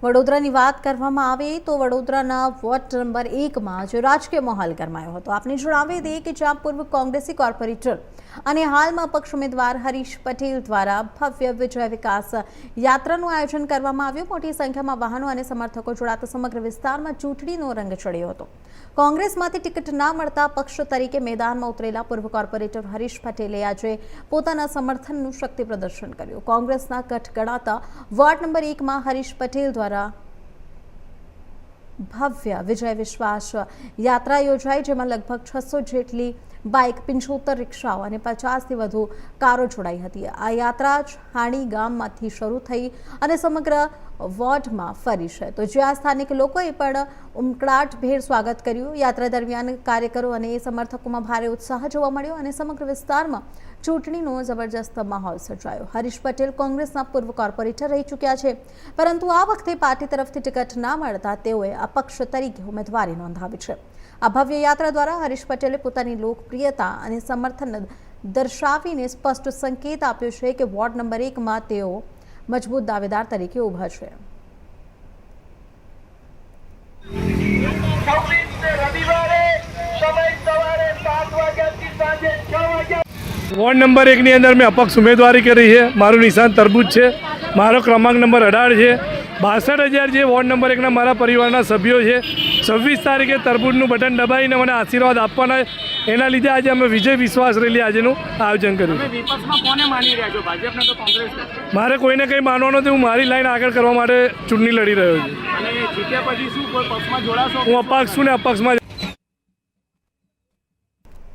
વડોદરાની વાત કરવામાં આવે તો વડોદરાના વોર્ડ નંબર 1માં જે રાજકીય માહોલ ગરમાયો હતો। આપને જણાવી દઈએ કે જ્યાં પૂર્વ કોંગ્રેસી કોર્પોરેટર અને હાલમાં અપક્ષ ઉમેદવાર હરીશ પટેલ દ્વારા ભવ્ય વિજય વિકાસ યાત્રાનું આયોજન કરવામાં આવ્યું। મોટી સંખ્યામાં વાહનો અને સમર્થકો જોડાતા સમગ્ર વિસ્તારમાં ચૂંટણીનો રંગ ચડ્યો હતો। કોંગ્રેસમાંથી ટિકિટ ના મળતા પક્ષ તરીકે મેદાનમાં ઉતરેલા પૂર્વ કોર્પોરેટર હરીશ પટેલે આજે પોતાના સમર્થનનું શક્તિ પ્રદર્શન કર્યું। કોંગ્રેસના ગઢ ગણાતા વોર્ડ નંબર 1માં હરીશ પટેલ દ્વારા ભવ્ય વિજય વિશ્વાસ યાત્રા યોજાઈ, જેમાં લગભગ 600 જેટલી બાઇક, 75 રિક્ષાઓ અને 50થી વધુ કારો જોડાઈ હતી। આ યાત્રા હાણી ગામમાંથી શરૂ થઈ અને સમગ્ર વોર્ડમાં ફરી છે, તો જ્યાં સ્થાનિક લોકોએ પણ ઉમકળાટભેર સ્વાગત કર્યું। યાત્રા દરમિયાન કાર્યકરો અને સમર્થકોમાં ભારે ઉત્સાહ જોવા મળ્યો અને સમગ્ર વિસ્તારમાં ચૂંટણીનો જબરજસ્ત માહોલ સર્જાયો। હરીશ પટેલ કોંગ્રેસના પૂર્વ કોર્પોરેટર રહી ચૂક્યા છે, પરંતુ આ વખતે પાર્ટી તરફથી ટિકિટ ના મળતા તેઓએ અપક્ષ તરીકે ઉમેદવારી નોંધાવી છે। આ ભવ્ય યાત્રા દ્વારા હરીશ પટેલે પોતાની લોકપ્રિયતા અને સમર્થન દર્શાવીને સ્પષ્ટ સંકેત આપ્યો છે કે વોર્ડ નંબર 1માં તેઓ મજબૂત દાવેદાર તરીકે ઊભા છે। वॉर्ड नंबर 1 ની અંદર મેં અપક્ષ ઉમેદવારી કરી છે। મારું નિશાન તરબૂચ છે। મારો ક્રમાંક નંબર 18 છે। 62,000 જે વોર્ડ નંબર 1ના મારા પરિવારના સભ્યો છે। 26 તારીખે તરબૂચનું બટન દબાવીને મને આશીર્વાદ આપવાના, એના લીધે આજે અમે વિજય વિશ્વાસ રેલી આજનું આયોજન કર્યું। મારે કોઈને કંઈ માનવાનું નથી। હું મારી લાઈન આગળ કરવા માટે ચૂંટણી લડી રહ્યો છું। હું અપક્ષ છું ને અપક્ષમાં